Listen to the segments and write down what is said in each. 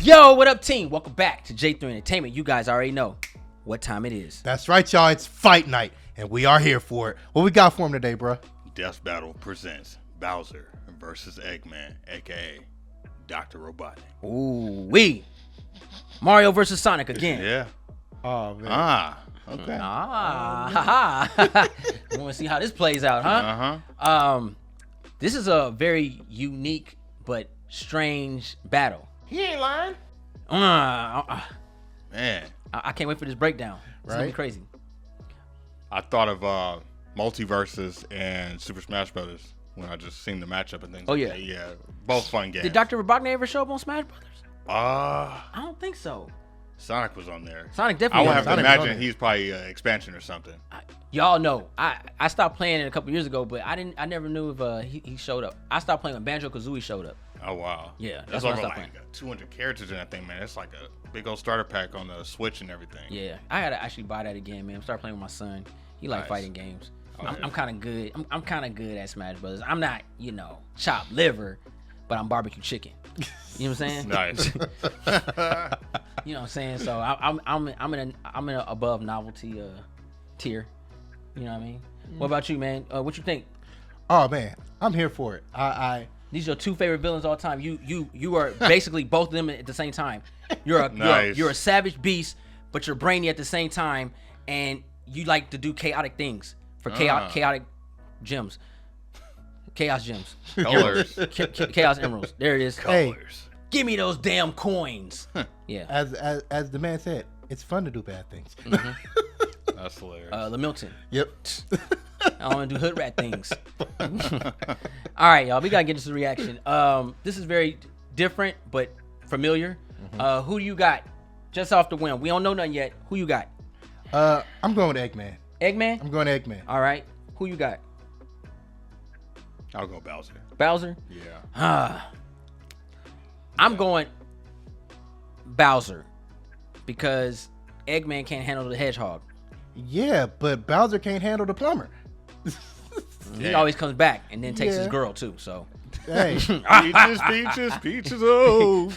Yo, what up, team? Welcome back to J3 Entertainment. You guys already know what time it is. That's right, y'all. It's fight night, and we are here for it. What we got for him today, bro? Death Battle presents Bowser versus Eggman, a.k.a. Dr. Robotnik. Ooh-wee. Mario versus Sonic again. Yeah. Oh, man. Okay. I want to see how this plays out, huh? Uh-huh. This is a very unique but strange battle. He ain't lying. Man, I can't wait for this breakdown. It's gonna be Right. crazy. I thought of Multiverses and Super Smash Brothers when I just seen the matchup and things. Oh, like yeah. that. Yeah. Both fun games. Did Dr. Robotnik ever show up on Smash Brothers? I I don't think so. Sonic was on there. Sonic I definitely. would have to Sonic was on imagine there. he's probably expansion or something. Y'all know I stopped playing it a couple years ago, but I never knew if he showed up. I stopped playing when Banjo-Kazooie showed up. Oh, wow. Yeah, that's That's when I over stopped like 200 characters in that thing, man. It's like a big old starter pack on the Switch and everything. Yeah, I gotta actually buy that again, man. Start playing with my son. He like Nice. fighting games. Oh, I'm yeah. kind of good. I'm kind of good at Smash Brothers. I'm not, chopped liver, but I'm barbecue chicken. You know what I'm saying? Nice. You know what I'm saying? So I'm in a above novelty tier. You know what I mean? What about you, man? What you think? Oh, man. I'm here for it. These are your two favorite villains all time. You are basically both of them at the same time. You're Nice. a savage beast, but you're brainy at the same time, and you like to do chaotic things for chaotic gems, chaos gems, Colors. chaos emeralds. There it is. Hey. Colors. Give me those damn coins. Yeah. as the man said, it's fun to do bad things. That's hilarious. Lamilton. Yep. I want to do hood rat things. All right, y'all. We gotta get this reaction. This is very different but familiar. Who you got? Just off the whim. We don't know nothing yet. Who you got? I'm going with Eggman. Eggman. I'm going to Eggman. All right. Who you got? I'll go Bowser. Bowser. Yeah. I'm going Bowser because Eggman can't handle the hedgehog. Yeah, but Bowser can't handle the plumber. He always comes back and then takes his Yeah. girl too. So Hey. Peaches, oh,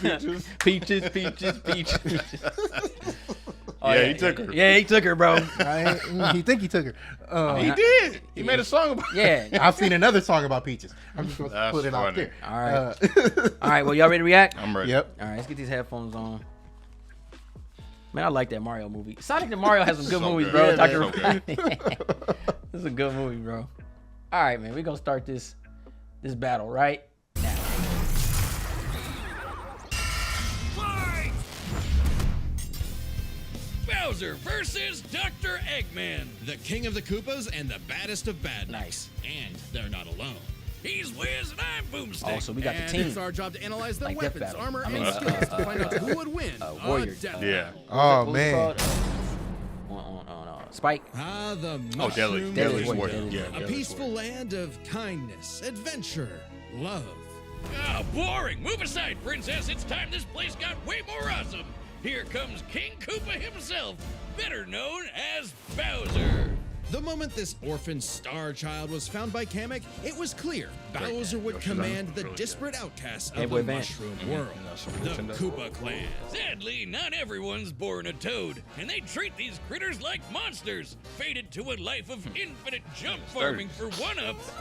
peaches. peaches. Oh, Yeah, he took her. Yeah, he took her, bro. He think he took her. He did. He made a song about it. Yeah. I've seen another song about peaches. I'm just going to That's put it out funny. there. All right. All right. Well, y'all ready to react? I'm ready. Yep. All right, let's get these headphones on. Man, I like that Mario movie. Sonic and Mario has some good So movies, good. bro. Yeah, man. This is a good movie, bro. All right, man. We're going to start this battle right now. Fight! Bowser versus Dr. Eggman. The king of the Koopas and the baddest of bad. Nice. And they're not alone. He's Wiz and I'm Boomstick. Oh, so we got the And team. it's our job to analyze their Like Death weapons, Battle. armor, I mean, and skills to find out who would win. Warrior. Death Yeah. Oh, What was it man. called? Spike. Ah, the Oh, Deadly Deadly Warrior. Warrior. Yeah, A Deadly peaceful Warrior. land of kindness, adventure, love. Ah, boring. Move aside, princess. It's time this place got way more awesome. Here comes King Koopa himself, better known as Bowser. The moment this orphan star child was found by Kamek, it was clear Bowser would command the disparate outcasts Hey, of boy the band. Mushroom World, the Koopa Clan. Sadly, not everyone's born a toad, and they treat these critters like monsters, fated to a life of infinite jump farming for one-ups.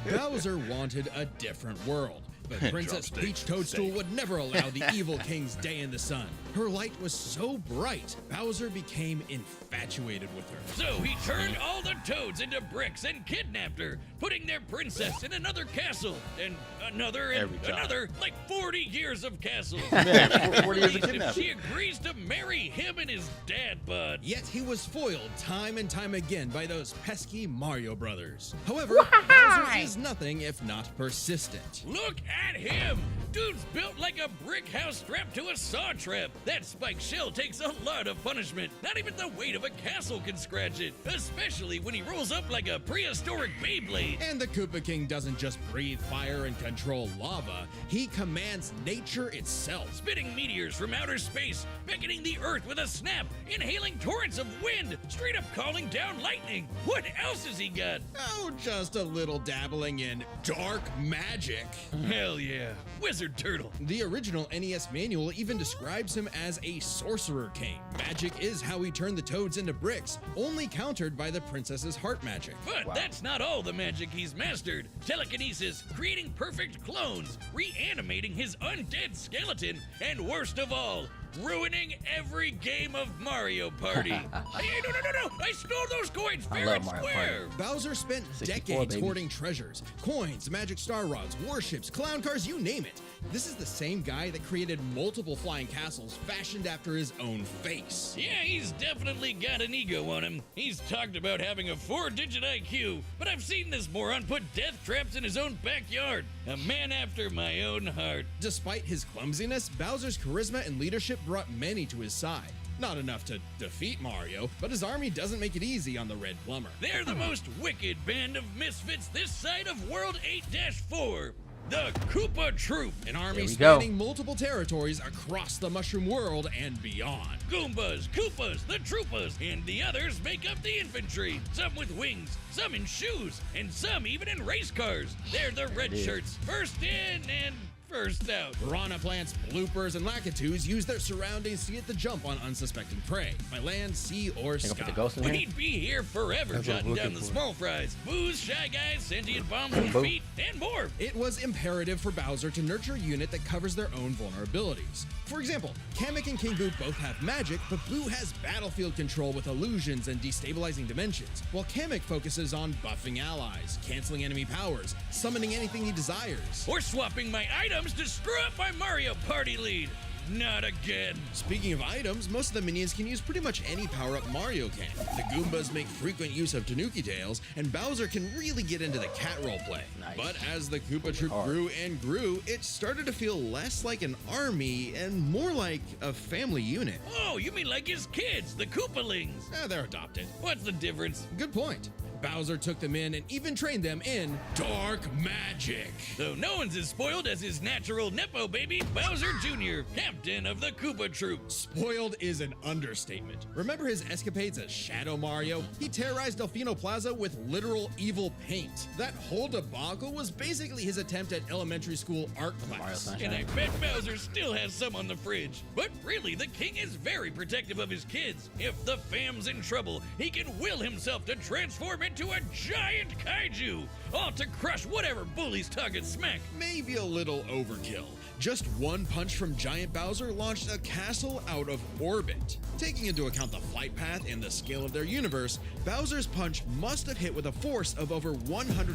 Bowser wanted a different world, but Princess Drumstick, Peach Toadstool steak. would never allow the evil king's day in the sun. Her light was so bright, Bowser became infatuated with her. So he turned all the toads into bricks and kidnapped her, putting their princess in another castle, and another, and Every time. another, like 40 years of castles. Yeah, 40 years of If kidnapping. she agrees to marry him and his dad bod. Yet he was foiled time and time again by those pesky Mario brothers. However, Bowser is nothing if not persistent. Look at him! Dude's built like a brick house strapped to a saw trap. That spiked shell takes a lot of punishment. Not even the weight of a castle can scratch it, especially when he rolls up like a prehistoric Beyblade. And the Koopa King doesn't just breathe fire and control lava, he commands nature itself. Spitting meteors from outer space, beckoning the earth with a snap, inhaling torrents of wind, straight up calling down lightning. What else has he got? Oh, just a little dabbling in dark magic. Hell yeah, Wizard Turtle. The original NES manual even describes him as a sorcerer king. Magic is how he turned the toads into bricks, only countered by the princess's heart magic. But that's not all the magic he's mastered. Telekinesis, creating perfect clones, reanimating his undead skeleton, and worst of all, ruining every game of Mario Party. Hey, no! I stole those coins I fair love and Mario square. Party. Bowser spent 64, decades baby. hoarding treasures, coins, magic star rods, warships, clown cars, you name it. This is the same guy that created multiple flying castles fashioned after his own face. Yeah, he's definitely got an ego on him. He's talked about having a 4-digit IQ, but I've seen this moron put death traps in his own backyard. A man after my own heart. Despite his clumsiness, Bowser's charisma and leadership brought many to his side. Not enough to defeat Mario, but his army doesn't make it easy on the Red Plumber. They're the most wicked band of misfits this side of World 8-4. The Koopa Troop. An army we go. spanning multiple territories across the Mushroom World and beyond. Goombas, Koopas, the Troopas, and the others make up the infantry. Some with wings, some in shoes, and some even in race cars. They're the red shirts, first in and first out. Piranha plants, bloopers, and lakitus use their surroundings to get the jump on unsuspecting prey, by land, sea, or Think I'll put sky. the ghost in here. We'd be here forever That's what I'm jotting down looking the for. small fries. Booze, Shy Guys, sentient bombs with Boom. feet, and more. It was imperative for Bowser to nurture a unit that covers their own vulnerabilities. For example, Kamek and King Boo both have magic, but Boo has battlefield control with illusions and destabilizing dimensions, while Kamek focuses on buffing allies, canceling enemy powers, summoning anything he desires. Or swapping my items to screw up my Mario Party lead. Not again. Speaking of items, most of the minions can use pretty much any power-up Mario can. The Goombas make frequent use of Tanuki tails, and Bowser can really get into the cat roleplay. Nice. But as the Koopa Troop Hard. grew and grew, it started to feel less like an army and more like a family unit. Oh, you mean like his kids, the Koopalings. They're adopted. What's the difference? Good point. Bowser took them in and even trained them in dark magic. Though no one's as spoiled as his natural Nepo baby, Bowser Jr., captain of the Koopa Troop. Spoiled is an understatement. Remember his escapades as Shadow Mario? He terrorized Delfino Plaza with literal evil paint. That whole debacle was basically his attempt at elementary school art Mario class. Sunshine. And I bet Bowser still has some on the fridge. But really, the king is very protective of his kids. If the fam's in trouble, he can will himself to transform into a giant kaiju, all to crush whatever bully's target smack. Maybe a little overkill. Just one punch from Giant Bowser launched a castle out of orbit. Taking into account the flight path and the scale of their universe, Bowser's punch must have hit with a force of over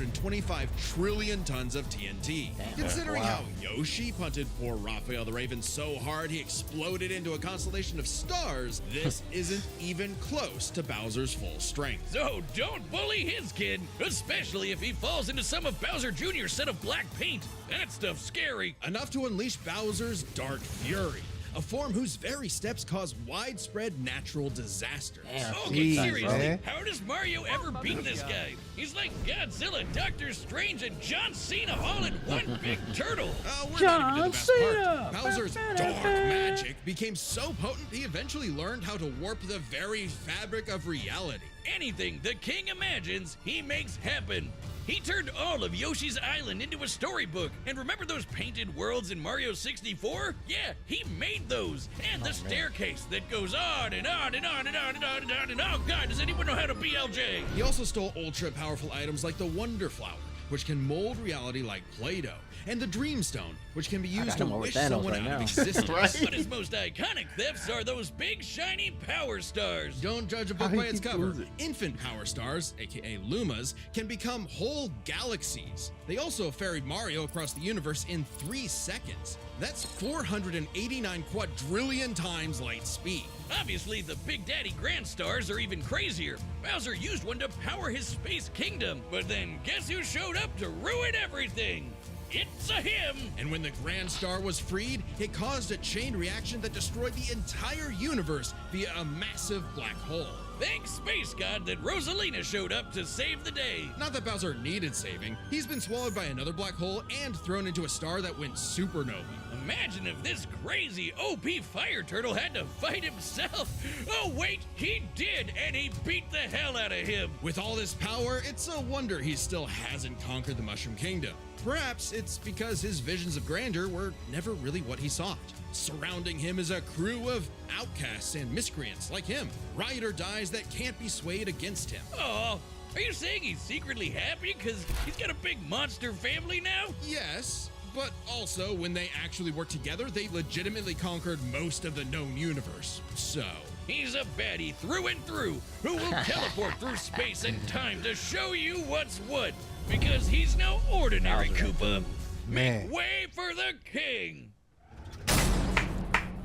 125 trillion tons of TNT. Considering how Yoshi punted poor Raphael the Raven so hard he exploded into a constellation of stars, this isn't even close to Bowser's full strength. So don't bully his kid, especially if he falls into some of Bowser Jr.'s set of black paint. That stuff's scary. Enough to unleash Bowser's Dark Fury, a form whose very steps cause widespread natural disasters. Damn, Okay, Jeez, seriously, man. how does Mario ever beat this guy? He's like Godzilla, Doctor Strange, and John Cena all in one big turtle. We're not even to the best Cena! part. Bowser's dark magic became so potent he eventually learned how to warp the very fabric of reality. Anything the king imagines, he makes happen. He turned all of Yoshi's Island into a storybook. And remember those painted worlds in Mario 64? Yeah, he made those. And the staircase that goes on and on and on and on and on and on and on. Oh God, does anyone know how to BLJ? He also stole ultra-powerful items like the Wonder Flower, which can mold reality like Play-Doh, and the Dream Stone, which can be used got to him over wish Thanos someone right out now. of existence. But his most iconic thefts are those big shiny power stars. Don't judge a book How by he its keep cover. losing? Infant power stars, aka Lumas, can become whole galaxies. They also ferried Mario across the universe in 3 seconds. That's 489 quadrillion times light speed. Obviously, the Big Daddy Grand Stars are even crazier. Bowser used one to power his space kingdom, but then guess who showed up to ruin everything? It's a him! And when the Grand Star was freed, it caused a chain reaction that destroyed the entire universe via a massive black hole. Thanks, Space God, that Rosalina showed up to save the day. Not that Bowser needed saving, he's been swallowed by another black hole and thrown into a star that went supernova. Imagine if this crazy OP fire turtle had to fight himself. Oh wait, he did, and he beat the hell out of him. With all this power, it's a wonder he still hasn't conquered the Mushroom Kingdom. Perhaps it's because his visions of grandeur were never really what he sought. Surrounding him is a crew of outcasts and miscreants like him, ride or dies that can't be swayed against him. Oh, are you saying he's secretly happy because he's got a big monster family now? Yes, but also when they actually worked together, they legitimately conquered most of the known universe. So, He's a baddie through and through who will teleport through space and time to show you what's what. Because he's no ordinary Koopa. Man. Make way for the king.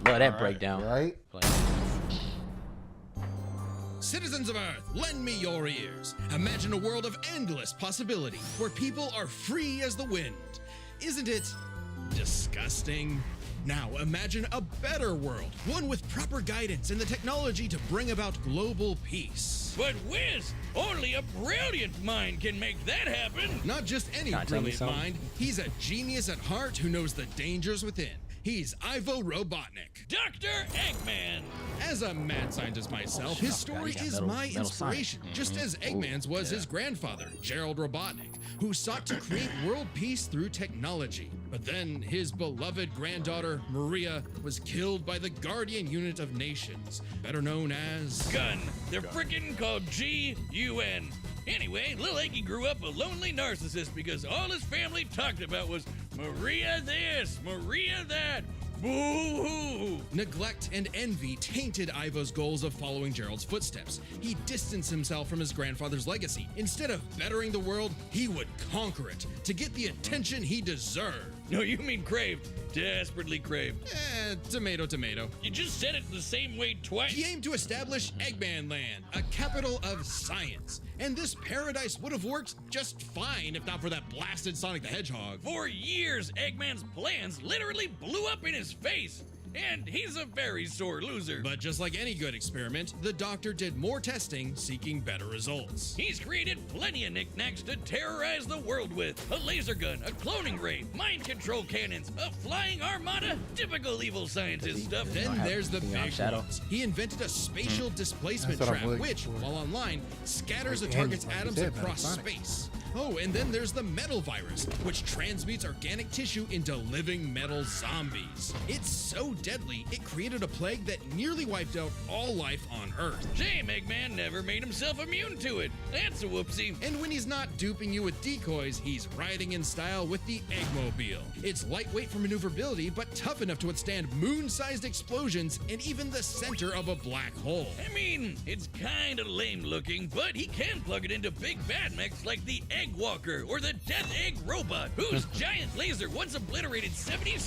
Love that breakdown. Right? citizens of Earth, lend me your ears. Imagine a world of endless possibility where people are free as the wind. Isn't it disgusting? Now imagine a better world, one with proper guidance and the technology to bring about global peace. But Wiz, only a brilliant mind can make that happen. Not just any Can't tell me brilliant something. mind, he's a genius at heart who knows the dangers within. He's Ivo Robotnik. Dr. Eggman. As a mad scientist myself, his story He got is metal- my metal inspiration, just as Eggman's was his grandfather, Gerald Robotnik, who sought to create world peace through technology. But then his beloved granddaughter, Maria, was killed by the Guardian Unit of Nations, better known as... Gun. They're frickin' called G-U-N. Anyway, Lil Eggy grew up a lonely narcissist because all his family talked about was Maria this, Maria that. Boo-hoo. Neglect and envy tainted Ivo's goals of following Gerald's footsteps. He distanced himself from his grandfather's legacy. Instead of bettering the world, he would conquer it to get the attention he deserved. No, you mean craved. Desperately craved. Tomato, tomato. You just said it the same way twice. He aimed to establish Eggman Land, a capital of science. And this paradise would have worked just fine if not for that blasted Sonic the Hedgehog. For years, Eggman's plans literally blew up in his face. And he's a very sore loser. But just like any good experiment, the doctor did more testing, seeking better results. He's created plenty of knickknacks to terrorize the world with. A laser gun, a cloning ray, mind control cannons, a flying armada, typical evil scientist stuff. Then there's the Beyond big Shadow. ones. He invented a spatial displacement That's what I'm trap, looking which, for. while online, scatters a Like target's like you atoms said, across Sonic. space. Oh, and then there's the metal virus, which transmutes organic tissue into living metal zombies. It's so deadly, it created a plague that nearly wiped out all life on Earth. Shame Eggman never made himself immune to it. That's a whoopsie. And when he's not duping you with decoys, he's riding in style with the Eggmobile. It's lightweight for maneuverability, but tough enough to withstand moon-sized explosions and even the center of a black hole. I mean, it's kinda lame looking, but he can plug it into big bad mechs like the Egg Walker or the Death Egg Robot, whose giant laser once obliterated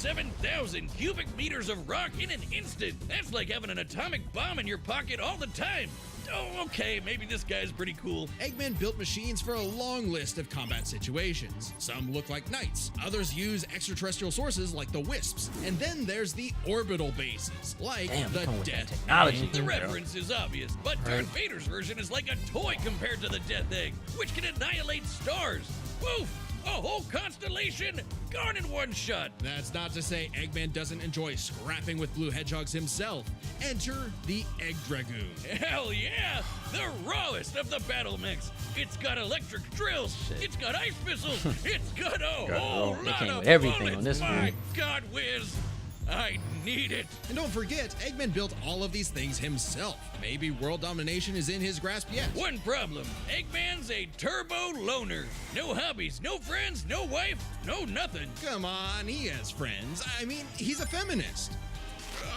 77,000 cubic meters of rock in an instant. That's like having an atomic bomb in your pocket all the time. Oh, okay, maybe this guy's pretty cool. Eggman built machines for a long list of combat situations. Some look like knights, others use extraterrestrial sources like the Wisps, and then there's the orbital bases, like Damn, the they come with that Death technology. Egg. The reference is obvious, but Darth Vader's version is like a toy compared to the Death Egg, which can annihilate stars. Woof! A whole constellation gone in one shot. That's not to say Eggman doesn't enjoy scrapping with blue hedgehogs himself. Enter the Egg Dragoon. Hell yeah! The rawest of the battle mechs. It's got electric drills. It's got ice missiles. It's got a whole they lot came of with everything bullets. on this My one. God, Wiz, I need it. And don't forget, Eggman built all of these things himself. Maybe world domination is in his grasp yet. One problem: Eggman's a turbo loner. No hobbies, no friends, no wife, no nothing. Come on, he has friends. I mean, he's a feminist.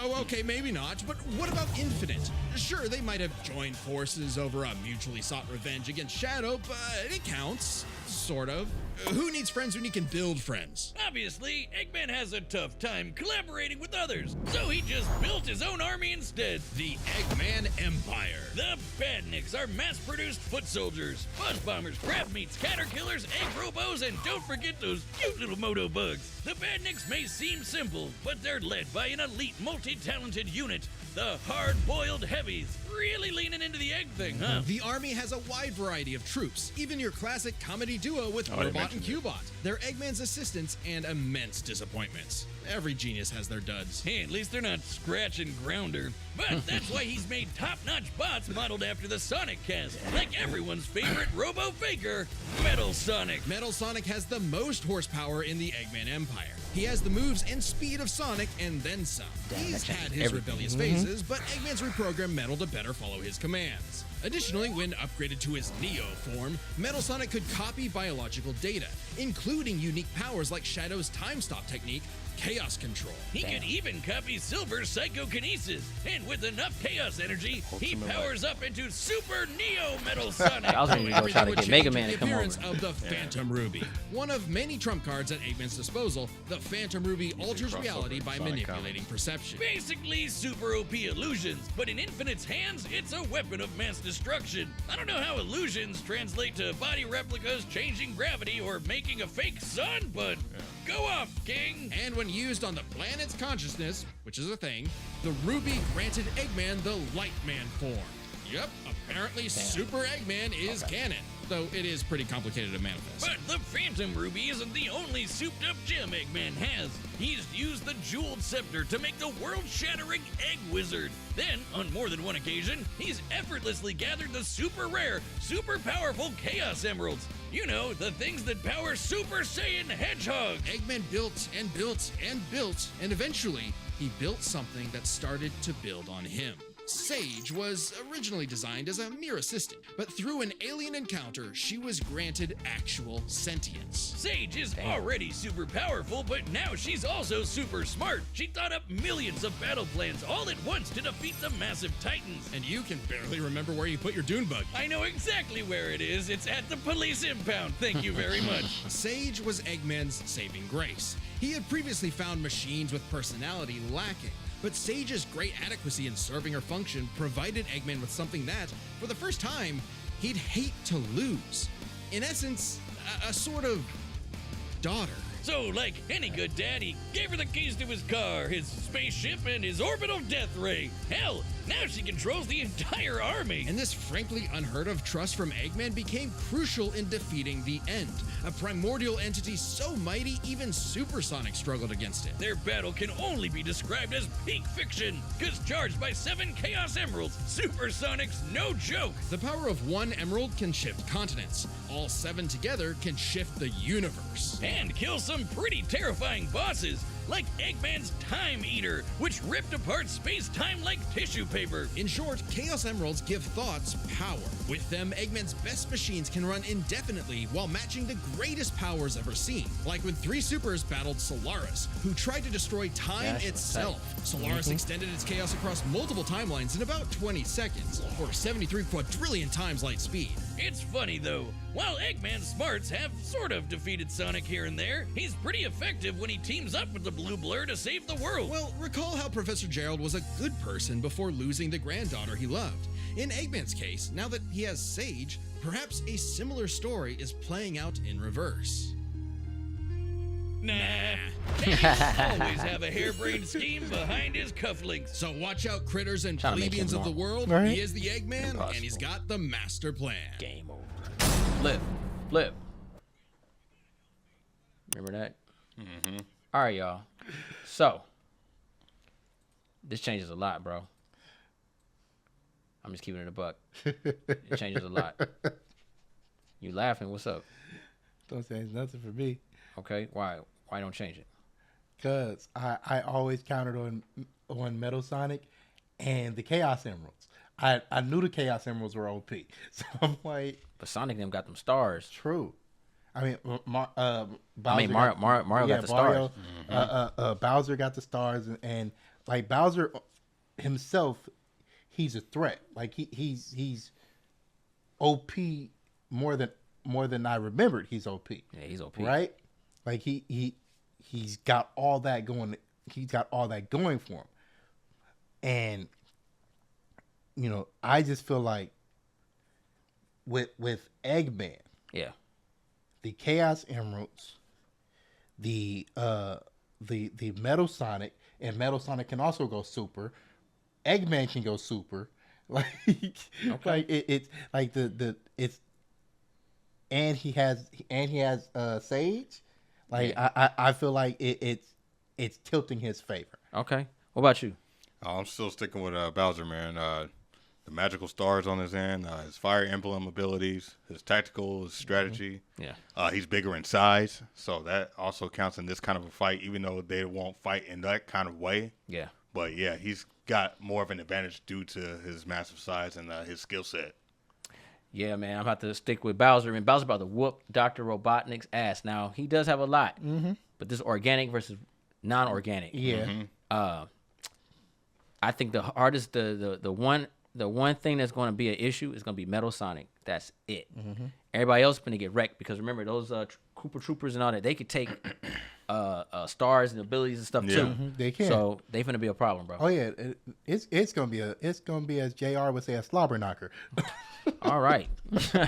Oh, okay, maybe not, but what about Infinite? Sure, they might have joined forces over a mutually sought revenge against Shadow, but it counts. Sort of. Who needs friends when you can build friends? Obviously, Eggman has a tough time collaborating with others, so he just built his own army instead. The Eggman Empire. The Badniks are mass-produced foot soldiers, buzz bombers, crab meats, caterkillers, egg robos, and don't forget those cute little moto bugs. The Badniks may seem simple, but they're led by an elite multi-talented unit, the hard-boiled heavies. Really leaning into the egg thing, huh? The Army has a wide variety of troops, even your classic comedy duo with they Robot and mentioned it. Cubot. They're Eggman's assistants and immense disappointments. Every genius has their duds. Hey, at least they're not Scratch and Grounder. But that's why he's made top-notch bots modeled after the Sonic cast, like everyone's favorite robo-faker, Metal Sonic. Metal Sonic has the most horsepower in the Eggman Empire. He has the moves and speed of Sonic and then some. He's had his rebellious phases, but Eggman's reprogrammed Metal to better follow his commands. Additionally, when upgraded to his Neo form, Metal Sonic could copy biological data, including unique powers like Shadow's time stop technique, Chaos Control. He could even copy Silver's psychokinesis, and with enough chaos energy, he powers up into Super Neo Metal Sonic. I was going to go try to get Mega Man to the come appearance over. of the Phantom Ruby. One of many trump cards at Eggman's disposal, the Phantom Ruby alters crossover reality by Sonic manipulating perception. Basically super OP illusions, but in Infinite's hands, it's a weapon of mass destruction. I don't know how illusions translate to body replicas, changing gravity, or making a fake sun, but go off, King. And when used on the planet's consciousness, which is a thing, the Ruby granted Eggman the Lightman form. Yep, apparently Super Eggman is canon, though it is pretty complicated to manifest. But the Phantom Ruby isn't the only souped-up gem Eggman has. He's used the Jeweled Scepter to make the world-shattering Egg Wizard. Then, on more than one occasion, he's effortlessly gathered the super rare, super powerful Chaos Emeralds. You know, the things that power Super Saiyan Hedgehog. Eggman built and built and built, and eventually, he built something that started to build on him. Sage was originally designed as a mere assistant, but through an alien encounter, she was granted actual sentience. Sage is already super powerful, but now she's also super smart. She thought up millions of battle plans all at once to defeat the massive titans. And you can barely remember where you put your dune bug. I know exactly where it is. It's at the police impound. Thank you very much. Sage was Eggman's saving grace. He had previously found machines with personality lacking, but Sage's great adequacy in serving her function provided Eggman with something that, for the first time, he'd hate to lose. In essence, a sort of daughter. So, like any good dad, he gave her the keys to his car, his spaceship, and his orbital death ray. Hell, now she controls the entire army. And this frankly unheard of trust from Eggman became crucial in defeating the End, a primordial entity so mighty even Supersonic struggled against it. Their battle can only be described as peak fiction, because charged by 7 Chaos Emeralds, Supersonic's no joke. The power of one emerald can shift continents. All 7 together can shift the universe. And kill some pretty terrifying bosses, like Eggman's Time Eater, which ripped apart space-time like tissue paper. In short, Chaos Emeralds give thoughts power. With them, Eggman's best machines can run indefinitely while matching the greatest powers ever seen. Like when 3 supers battled Solaris, who tried to destroy time itself. Solaris extended its chaos across multiple timelines in about 20 seconds, or 73 quadrillion times light speed. It's funny though, while Eggman's smarts have sort of defeated Sonic here and there, he's pretty effective when he teams up with the Blue Blur to save the world. Well, recall how Professor Gerald was a good person before losing the granddaughter he loved. In Eggman's case, now that he has Sage, perhaps a similar story is playing out in reverse. Nah, Eggman always have a harebrained scheme behind his cufflinks. So watch out, critters and Trying to make plebeians him of the normal. world. Right. He is the Eggman, and he's Impossible. got the master plan. Game over. Flip. Remember that? Mm-hmm. All right, y'all. So, this changes a lot, bro. I'm just keeping it a buck. It changes a lot. You laughing? What's up? Don't say nothing for me. Okay, why? Why don't change it? Because I always counted on Metal Sonic and the Chaos Emeralds. I knew the Chaos Emeralds were OP. So I'm like, But Sonic them got them stars. true. I mean, Bowser Mario got the stars. Bowser got the stars, and like Bowser himself, he's a threat. Like he's OP more than I remembered. He's OP. Yeah, he's OP. Right? Like he's got all that going. He's got all that going for him, and you know, I just feel like with Eggman, Yeah. the Chaos Emeralds, the the Metal Sonic, and Metal Sonic can also go super. Eggman can go super. Like, like it's like it's and he has Sage. Like I feel like it's tilting his favor. Okay. What about you? I'm still sticking with Bowser, man. The magical stars on his end, his fire emblem abilities, his tactical, his strategy. Yeah. He's bigger in size, so that also counts in this kind of a fight, even though they won't fight in that kind of way. Yeah. But yeah, he's got more of an advantage due to his massive size and his skill set. Yeah, man, I'm about to stick with Bowser. And Bowser about to whoop Dr. Robotnik's ass. Now, he does have a lot, but this organic versus non-organic. Yeah. I think the hardest, the one thing that's going to be an issue is going to be Metal Sonic. That's it. Everybody else is going to get wrecked because remember those Koopa Troopers and all that, they could take stars and abilities and stuff too. They can. So they finna be a problem, bro. Oh yeah, it's gonna be as JR would say, a slobber knocker. All right.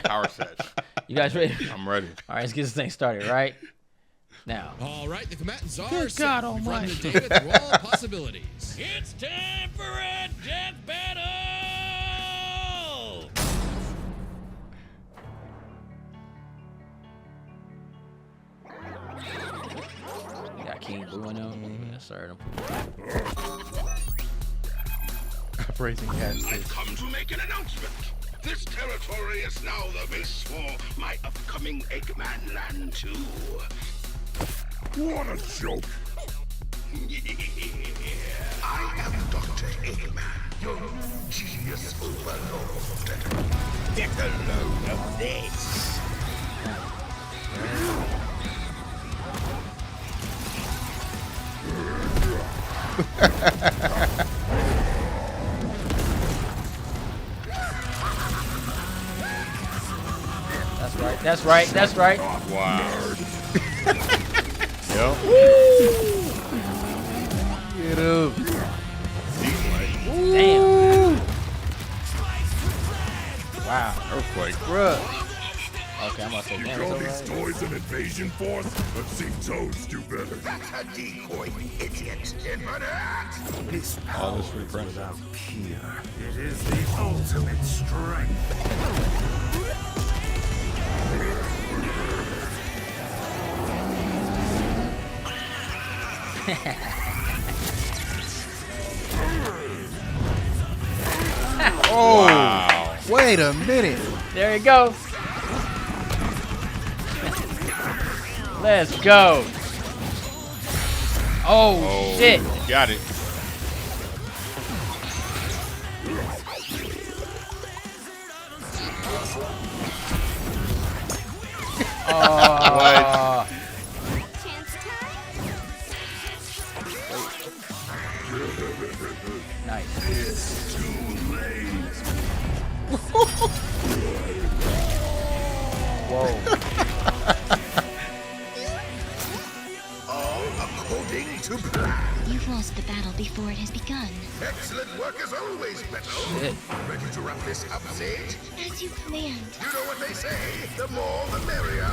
Power sets. You guys ready? I'm ready. All right, let's get this thing started right now. All right, the combatants are Good set. God We've run almighty. the data through all possibilities. It's time for a death battle! You got King Boo in them. Yes, sir. Praising cats. I've come to make an announcement. This territory is now the base for my upcoming Eggman Land 2. What a joke! I am Dr. Eggman, your new genius overlord. Get a load of this! That's right. That's right. Wow. Yep. Get him. Damn. Wow. Earthquake. Bruh. Okay, I'm about to say, damn, Call it's these all right. toys an invasion force? Let's see Toads do better. That's a decoy, idiot. Infinite! This All this free print. here. It is the ultimate strength. Oh, Wow. wait a minute. There you go. Let's go. Oh, shit. Got it. Oh. Nice. Whoa. All according to plan. You've lost the battle before it has begun. Excellent work as always, Beto. Shit. Ready to wrap this up, Sage? As you planned. You know what they say, the more the merrier.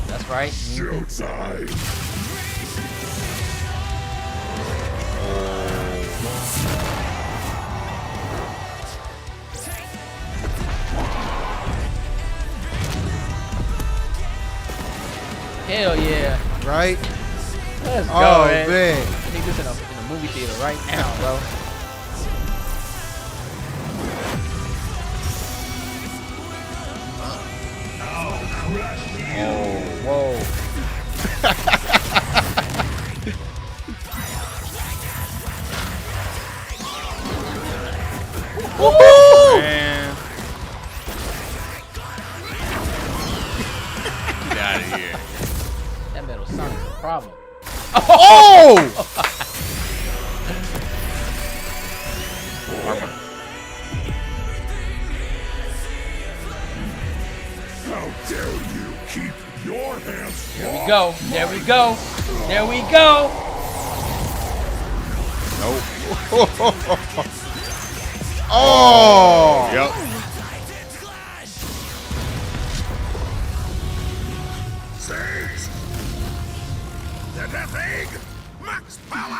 That's right. Showtime. Hell yeah. Right? Let's go, Oh, man. man. I need this in a movie theater right now, bro. Oh, whoa. Man. Get out of here. That Metal Sonic's a problem. Oh! How dare you keep your hands There we go. There we go. There we go. Nope. Oh! Yep. Sage! Max power!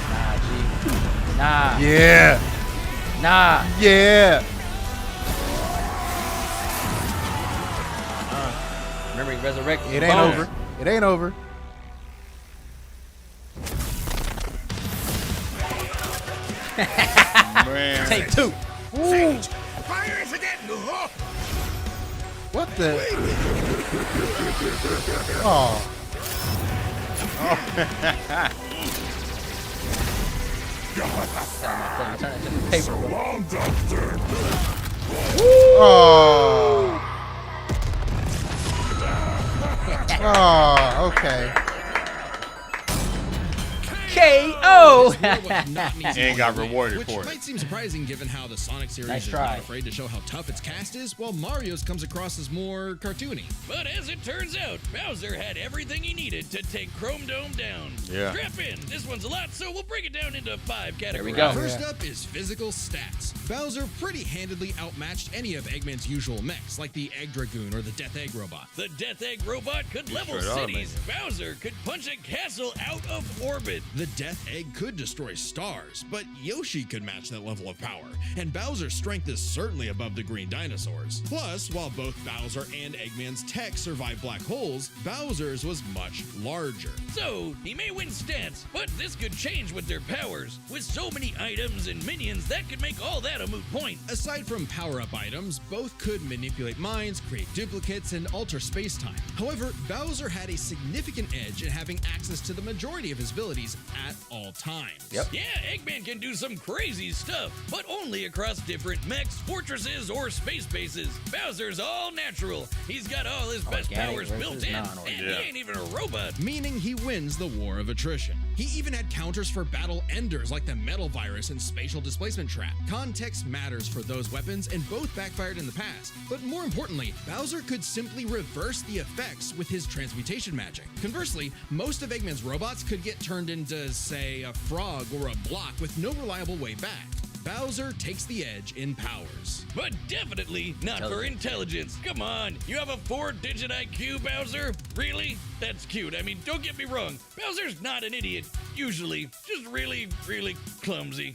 Nah, G. Nah. Yeah. Nah. Yeah. Remember, he resurrected. It ain't Boom. over. It ain't over. Man. Take two. Sage, fire it again! What the? Oh. Turn it to the paper. Bro. Long, Doctor! Oh. Oh. Okay. KO. And got rewarded which for it. might seem surprising given how the Sonic series Nice is try. not afraid to show how tough its cast is, while Mario's comes across as more cartoony. But as it turns out, Bowser had everything he needed to take Chrome Dome down. Yeah. Strap in. This one's a lot, so we'll break it down into 5 categories. we go. First up is physical stats. Bowser pretty handedly outmatched any of Eggman's usual mechs, like the Egg Dragoon or the Death Egg Robot. The Death Egg robot could level straight cities. Bowser could punch a castle out of orbit. The Death Egg could destroy stars, but Yoshi could match that level of power, and Bowser's strength is certainly above the green dinosaurs. Plus, while both Bowser and Eggman's tech survived black holes, Bowser's was much larger. So, he may win stats, but this could change with their powers. With so many items and minions, that could make all that a moot point. Aside from power-up items, both could manipulate minds, create duplicates, and alter space-time. However, Bowser had a significant edge in having access to the majority of his abilities at all times. Yep. Yeah, Eggman can do some crazy stuff, but only across different mechs, fortresses, or space bases. Bowser's all natural. He's got all his best Organic powers versus built in, and non-organic. he ain't even a robot. Meaning he wins the war of attrition. He even had counters for battle enders like the Metal Virus and Spatial Displacement Trap. Context matters for those weapons, and both backfired in the past. But more importantly, Bowser could simply reverse the effects with his transmutation magic. Conversely, most of Eggman's robots could get turned into, say, a frog or a block with no reliable way back. Bowser takes the edge in powers. But definitely not for intelligence. Come on, you have a 4-digit IQ, Bowser? Really? That's cute. I mean, don't get me wrong. Bowser's not an idiot, usually. Just really, really clumsy.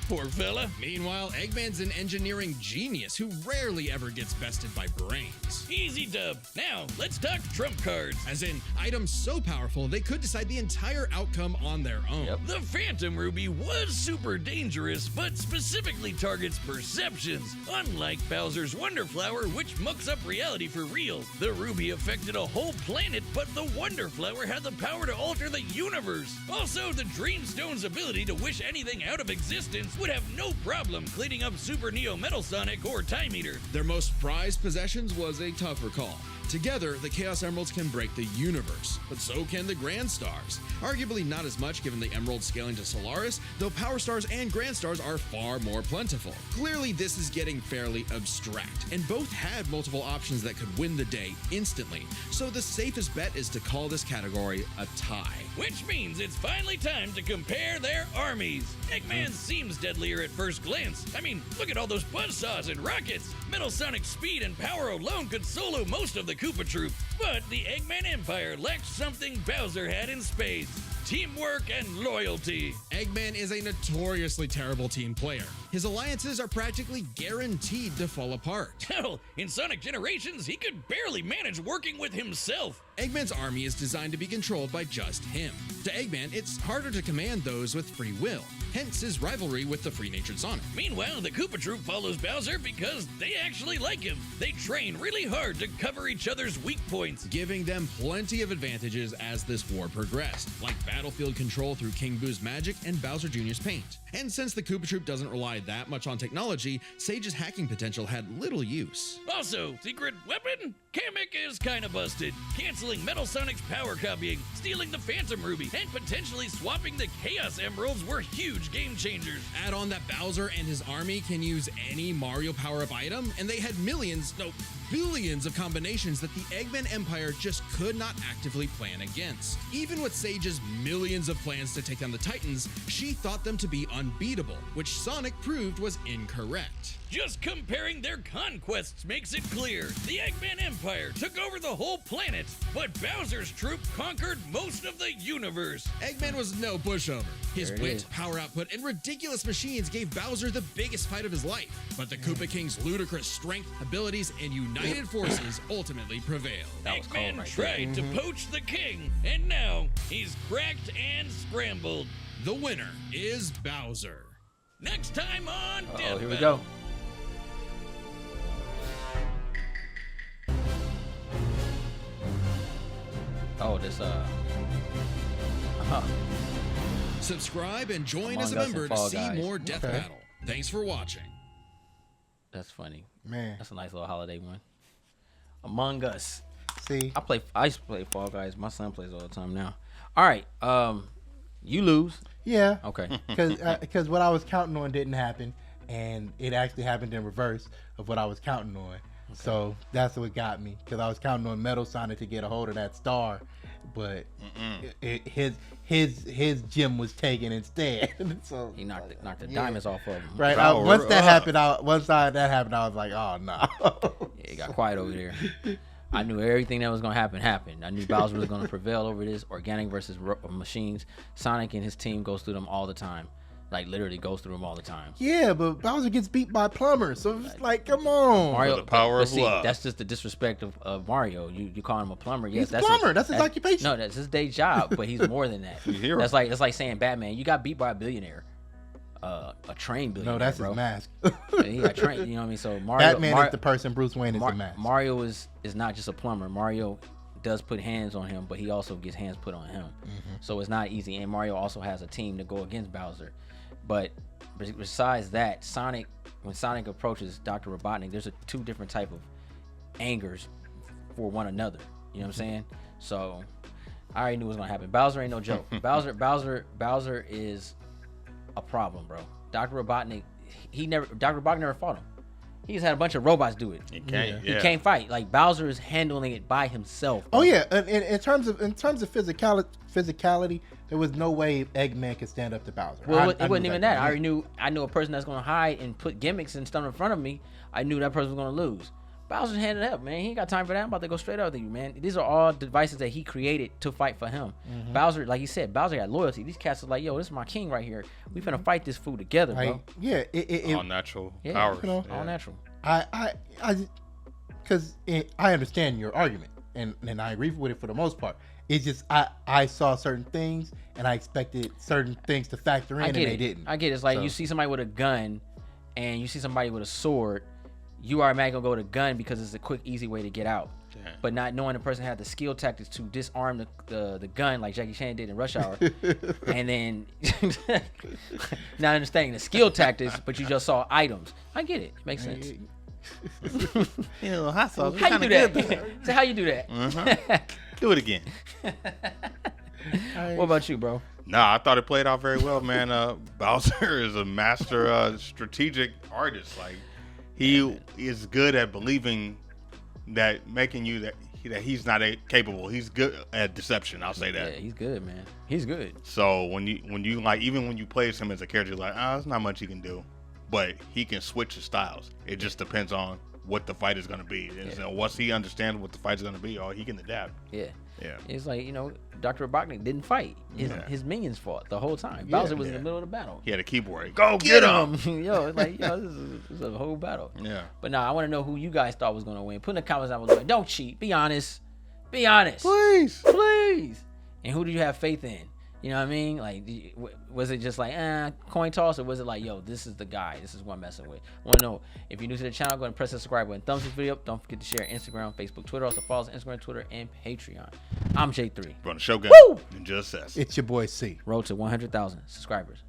Poor fella. Meanwhile, Eggman's an engineering genius who rarely ever gets bested by brains. Easy dub. Now, let's talk trump cards. As in, items so powerful they could decide the entire outcome on their own. Yep. The Phantom Ruby was super dangerous, but specifically targets perceptions. Unlike Bowser's Wonder Flower, which mucks up reality for real. The Ruby affected a whole planet, but the Wonder Flower had the power to alter the universe. Also, the Dreamstone's ability to wish anything out of existence would have no problem cleaning up Super Neo Metal Sonic or Time Eater. Their most prized possessions was a tougher call. Together, the Chaos Emeralds can break the universe, but so can the Grand Stars. Arguably not as much given the Emerald scaling to Solaris, though Power Stars and Grand Stars are far more plentiful. Clearly, this is getting fairly abstract, and both had multiple options that could win the day instantly, so the safest bet is to call this category a tie. Which means it's finally time to compare their armies. Eggman seems deadlier at first glance. I mean, look at all those buzzsaws and rockets. Metal Sonic's speed and power alone could solo most of the Koopa Troop. But the Eggman Empire lacked something Bowser had in spades: teamwork and loyalty. Eggman is a notoriously terrible team player. His alliances are practically guaranteed to fall apart. Hell, in Sonic Generations, he could barely manage working with himself. Eggman's army is designed to be controlled by just him. To Eggman, it's harder to command those with free will, hence his rivalry with the free-natured Sonic. Meanwhile, the Koopa Troop follows Bowser because they actually like him. They train really hard to cover each other's weak points. Giving them plenty of advantages as this war progressed, like battlefield control through King Boo's magic and Bowser Jr.'s paint. And since the Koopa Troop doesn't rely that much on technology, Sage's hacking potential had little use. Also, secret weapon? Kamek is kinda busted, canceling Metal Sonic's power copying, stealing the Phantom Ruby, and potentially swapping the Chaos Emeralds were huge game changers. Add on that Bowser and his army can use any Mario power-up item, and they had millions, no, billions of combinations that the Eggman Empire just could not actively plan against. Even with Sage's millions of plans to take down the Titans, she thought them to be unbeatable, which Sonic proved was incorrect. Just comparing their conquests makes it clear. The Eggman Empire took over the whole planet, but Bowser's troop conquered most of the universe. Eggman was no pushover. His There it wit, is. power output, and ridiculous machines gave Bowser the biggest fight of his life. But the Koopa King's ludicrous strength, abilities, and united forces ultimately prevailed. That was cold Eggman right there. tried to poach the king, and now he's cracked and scrambled. The winner is Bowser. Next time on Death Oh, here we Battle. go. Oh, this Subscribe and join as a Among Us and member to Fall see Guys. more Death Okay. Battle. Thanks for watching. that's funny. Man, That's a nice little holiday one. Among Us. see, I used to play Fall Guys. My son plays all the time now. All right. You lose. yeah, Okay. because what I was counting on didn't happen, and it actually happened in reverse of what I was counting on. So that's what got me, because I was counting on Metal Sonic to get a hold of that star, but his gem was taken instead. So He knocked the diamonds off of him. right, Power once that up. happened, I was like, oh no. Yeah, it got quiet over there. I knew everything that was gonna happen happened. I knew Bowser was gonna prevail over this. Organic versus machines. Sonic and his team goes through them all the time. Like literally goes through them all the time. Yeah, but Bowser gets beat by Plumber, so it's like, come on. Mario, the power but of see, love. that's just the disrespect of Mario. You call him a plumber? Yes, He's a that's plumber. That's his occupation. No, that's his day job. But he's more than that. He's a hero. That's like saying Batman. You got beat by a billionaire, a trained billionaire. No, that's bro. his mask. Yeah, he got trained. You know what I mean? So Mario, Batman is the person. Bruce Wayne is the mask. Mario is not just a plumber. Mario does put hands on him, but he also gets hands put on him. So it's not easy. And Mario also has a team to go against Bowser. But besides that, when Sonic approaches Dr. Robotnik, there's two different type of angers for one another. You know what I'm saying? So I already knew what was gonna happen. Bowser ain't no joke. Bowser is a problem, bro. Dr. Robotnik, Dr. Robotnik never fought him. He just had a bunch of robots do it. He can't. He Yeah. can't fight. Like Bowser is handling it by himself. Oh yeah, in terms of physicality, there was no way Eggman could stand up to Bowser. Well, it I wasn't knew even that. going I already in. knew. I knew a person that's gonna hide and put gimmicks and stuff in front of me. I knew that person was gonna lose. Bowser's handed up, man. He ain't got time for that. I'm about to go straight up to you, man. These are all devices that he created to fight for him. Bowser, like you said, Bowser got loyalty. These cats are like, yo, this is my king right here. We finna fight this fool together, bro. Like, yeah, All natural Yeah, powers. you know, All natural. because I understand your argument, and I agree with it for the most part. It's just I saw certain things and I expected certain things to factor in, I and get they it. didn't. I get it. It's like So- you see somebody with a gun and you see somebody with a sword, you are automatically gonna go with a gun because it's a quick, easy way to get out. Yeah. But not knowing the person had the skill tactics to disarm the gun like Jackie Chan did in Rush Hour, and then not understanding the skill tactics, but you just saw items. I get it. It makes sense. Yeah, hot sauce. How you do that? So how you do that? Do it again. What about you, bro? Nah, I thought it played out very well, man. Bowser is a master strategic artist. Like he is good at believing that, making you that he's not capable. He's good at deception. I'll say that. Yeah, he's good, man. He's good. So when you like, even when you play as him as a character, you're like, there's not much he can do, but he can switch his styles. It just depends on what the fight is going to be. And so once he understands what the fight is going to be, he can adapt. Yeah. Yeah. It's like, Dr. Robotnik didn't fight. His minions fought the whole time. Bowser was in the middle of the battle. He had a keyboard. Go get him. Yo, it's like, this is a whole battle. Yeah. But nah, I want to know who you guys thought was going to win. Put in the comments down below. Don't cheat. Be honest. Be honest. Please. Please. And who do you have faith in? You know what I mean? Like, was it just like, coin toss, or was it like, yo, this is the guy. This is what I'm messing with. I want to know. If you're new to the channel, go ahead and press the subscribe button. Thumbs this video up. Don't forget to share Instagram, Facebook, Twitter. Also follow us on Instagram, Twitter, and Patreon. I'm J3. Run a Shogun. Woo! And just says. It's your boy C. Road to 100,000 subscribers.